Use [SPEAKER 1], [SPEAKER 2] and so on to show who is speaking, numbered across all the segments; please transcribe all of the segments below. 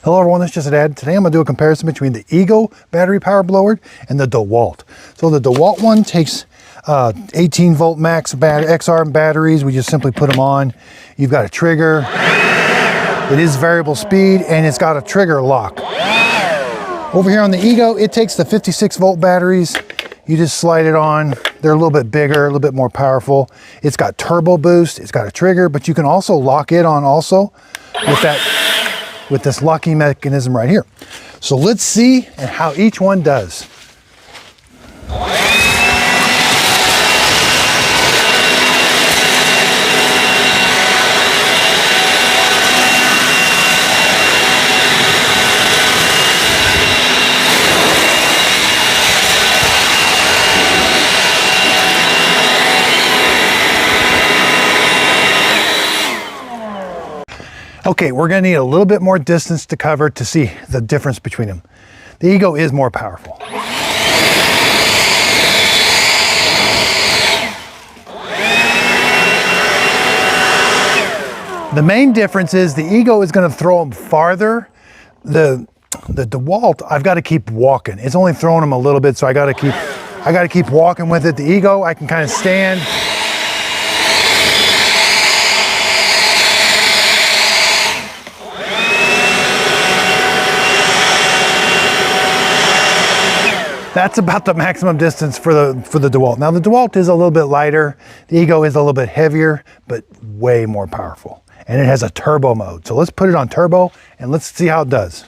[SPEAKER 1] Hello everyone, this is Just a Dad. Today I'm going to do a comparison between the Ego battery power blower and the DEWALT. So the DEWALT one takes 18 volt max XR batteries. We just simply put them on. You've got a trigger. It is variable speed and it's got a trigger lock. Over here on the Ego, it takes the 56 volt batteries. You just slide it on. They're a little bit bigger, a little bit more powerful. It's got turbo boost, it's got a trigger, but you can also lock it on also with this locking mechanism right here. So let's see how each one does. Okay, we're gonna need a little bit more distance to cover to see the difference between them. The Ego is more powerful. The main difference is the Ego is gonna throw them farther. The DEWALT, I've gotta keep walking. It's only throwing them a little bit, so I gotta keep walking with it. The Ego, I can kind of stand. That's about the maximum distance for the DEWALT. Now the DEWALT is a little bit lighter. The Ego is a little bit heavier, but way more powerful. And it has a turbo mode. So let's put it on turbo and let's see how it does.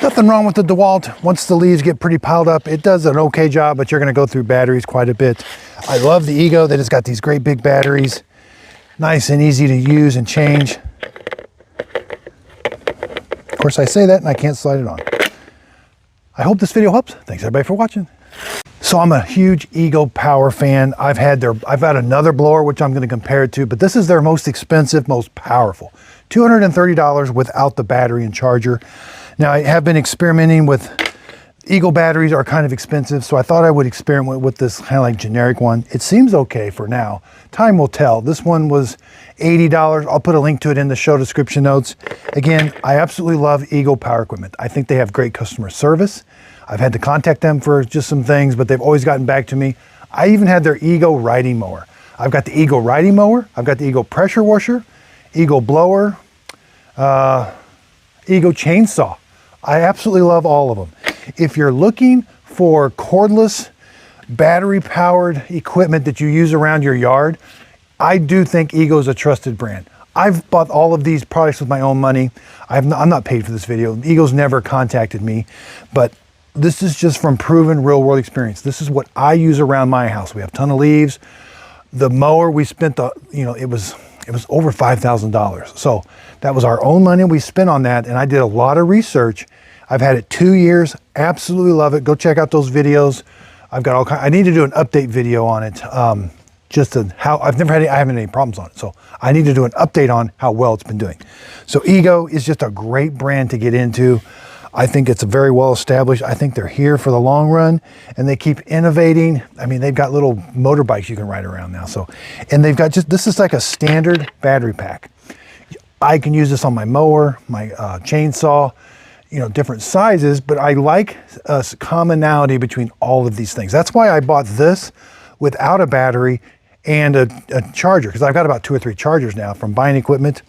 [SPEAKER 1] Nothing wrong with the DEWALT. Once the leaves get pretty piled up, it does an okay job, but you're gonna go through batteries quite a bit. I love the Ego that it's got these great big batteries. Nice and easy to use and change. Of course, I say that and I can't slide it on. I hope this video helps. Thanks everybody for watching. So I'm a huge Ego power fan. I've had another blower, which I'm gonna compare it to, but this is their most expensive, most powerful. $230 without the battery and charger. Now I have been experimenting with Ego batteries are kind of expensive, so I thought I would experiment with this kind of like generic one. It seems okay for now. Time will tell. This one was $80. I'll put a link to it in the show description notes. Again, I absolutely love Ego power equipment. I think they have great customer service. I've had to contact them for just some things, but they've always gotten back to me. I even had their Ego riding mower. I've got the Ego riding mower. I've got the Ego pressure washer, Ego blower, Ego chainsaw. I absolutely love all of them. If you're looking for cordless, battery-powered equipment that you use around your yard, I do think Ego is a trusted brand. I've bought all of these products with my own money. I'm not paid for this video. Ego's never contacted me, but this is just from proven real-world experience. This is what I use around my house. We have a ton of leaves. The mower, we spent it was over $5,000. So that was our own money we spent on that. And I did a lot of research. I've had it 2 years, absolutely love it. Go check out those videos. I need to do an update video on it. Just to how, I haven't had any problems on it. So I need to do an update on how well it's been doing. So Ego is just a great brand to get into. I think it's very well established. I think they're here for the long run and they keep innovating. I mean, they've got little motorbikes you can ride around now. So, and they've got this is like a standard battery pack. I can use this on my mower, my chainsaw, different sizes, but I like a commonality between all of these things. That's why I bought this without a battery and a charger, because I've got about 2 or 3 chargers now from buying equipment.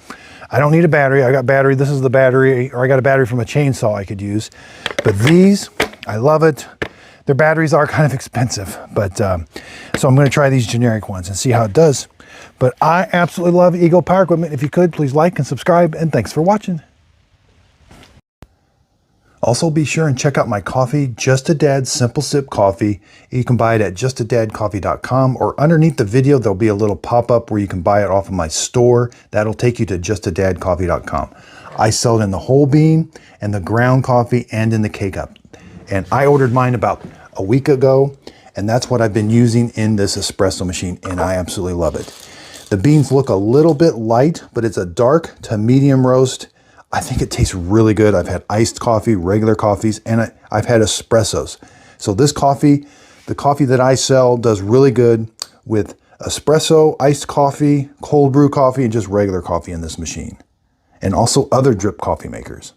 [SPEAKER 1] I don't need a battery. I got battery. This is the battery, or I got a battery from a chainsaw I could use. But these, I love it. Their batteries are kind of expensive, but so I'm going to try these generic ones and see how it does. But I absolutely love Ego power equipment. If you could, please like and subscribe, and thanks for watching. Also, be sure and check out my coffee, Just a Dad Simple Sip Coffee. You can buy it at justadadcoffee.com, or underneath the video, there'll be a little pop-up where you can buy it off of my store. That'll take you to justadadcoffee.com. I sell it in the whole bean and the ground coffee and in the K-Cup. And I ordered mine about a week ago, And that's what I've been using in this espresso machine, and I absolutely love it. The beans look a little bit light, but it's a dark to medium roast. I think it tastes really good. I've had iced coffee, regular coffees, and I've had espressos. So this coffee, the coffee that I sell, does really good with espresso, iced coffee, cold brew coffee, and just regular coffee in this machine. And also other drip coffee makers.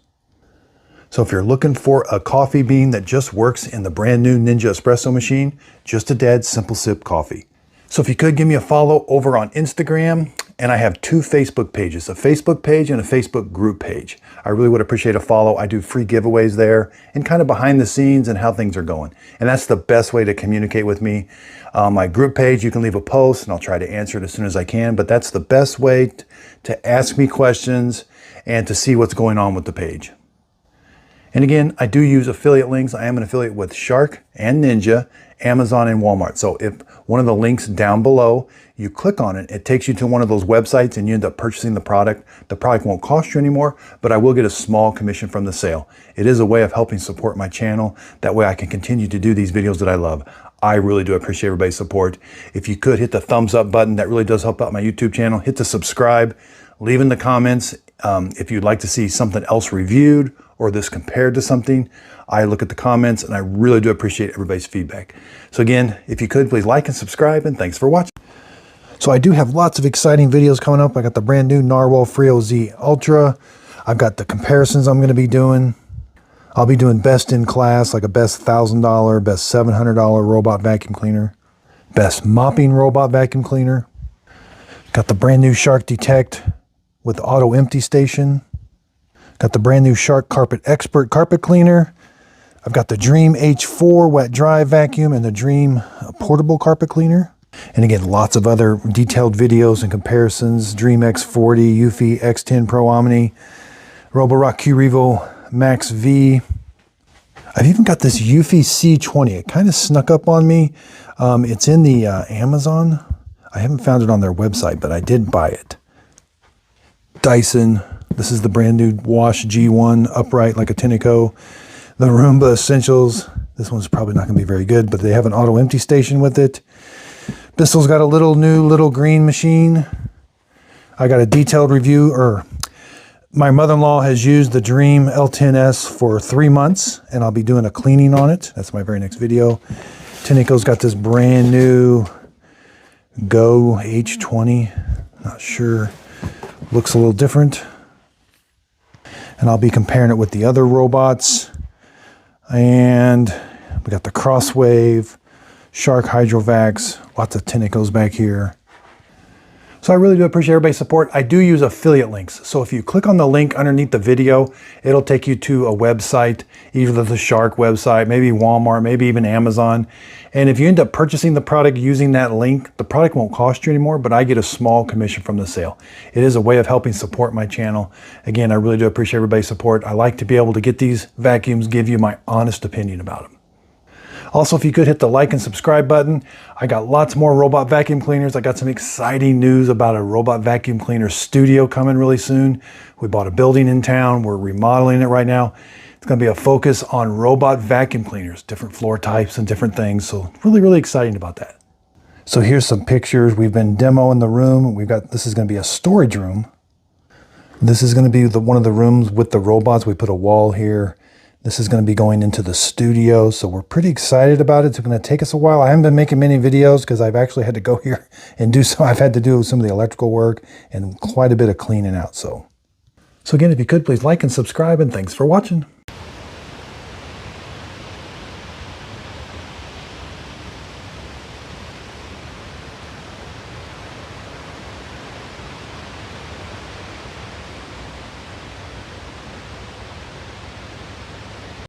[SPEAKER 1] So if you're looking for a coffee bean that just works in the brand new Ninja espresso machine, just a dead simple sip coffee. So if you could give me a follow over on Instagram, and I have 2 Facebook pages, a Facebook page and a Facebook group page. I really would appreciate a follow. I do free giveaways there and kind of behind the scenes and how things are going. And that's the best way to communicate with me. My group page, you can leave a post and I'll try to answer it as soon as I can, but that's the best way to ask me questions and to see what's going on with the page. And again, I do use affiliate links. I am an affiliate with Shark and Ninja, Amazon and Walmart. So if one of the links down below, you click on it, it takes you to one of those websites and you end up purchasing the product. The product won't cost you anymore, but I will get a small commission from the sale. It is a way of helping support my channel. That way I can continue to do these videos that I love. I really do appreciate everybody's support. If you could hit the thumbs up button, that really does help out my YouTube channel. Hit the subscribe, leave in the comments if you'd like to see something else reviewed or this compared to something. I look at the comments and I really do appreciate everybody's feedback. So again, if you could, please like and subscribe, and thanks for watching. So I do have lots of exciting videos coming up. I got the brand new Narwhal Frio Z Ultra. I've got the comparisons I'm gonna be doing. I'll be doing best in class, like a best $1,000, best $700 robot vacuum cleaner, best mopping robot vacuum cleaner. Got the brand new Shark Detect with auto empty station. Got the brand new Shark Carpet Expert carpet cleaner. I've got the Dream H4 wet dry vacuum and the Dream portable carpet cleaner. And again, lots of other detailed videos and comparisons. Dream X40, Eufy X10 Pro Omni, Roborock Q-Revo Max V. I've even got this Eufy C20. It kind of snuck up on me. It's in the Amazon. I haven't found it on their website, but I did buy it. Dyson. This is the brand new Wash G1 upright like a Tineco. The Roomba Essentials. This one's probably not going to be very good, but they have an auto empty station with it. Bissell's got a little green machine. I got a detailed review, my mother-in-law has used the Dream L10S for 3 months, and I'll be doing a cleaning on it. That's my very next video. Tineco's got this brand new Go H20. Not sure. Looks a little different. And I'll be comparing it with the other robots. And we got the Crosswave, Shark Hydrovacs, lots of Tinecos back here. So I really do appreciate everybody's support. I do use affiliate links. So if you click on the link underneath the video, it'll take you to a website, either the Shark website, maybe Walmart, maybe even Amazon. And if you end up purchasing the product using that link, the product won't cost you anymore, but I get a small commission from the sale. It is a way of helping support my channel. Again, I really do appreciate everybody's support. I like to be able to get these vacuums, give you my honest opinion about them. Also, if you could hit the like and subscribe button. I got lots more robot vacuum cleaners. I got some exciting news about a robot vacuum cleaner studio coming really soon. We bought a building in town. We're remodeling it right now. It's going to be a focus on robot vacuum cleaners, different floor types and different things. So really, really exciting about that. So here's some pictures. We've been demoing the room. This is going to be a storage room. This is going to be one of the rooms with the robots. We put a wall here. This is going to be going into the studio, so we're pretty excited about it. It's going to take us a while. I haven't been making many videos because I've actually had to go here and I've had to do some of the electrical work and quite a bit of cleaning out. So again, if you could, please like and subscribe, and thanks for watching.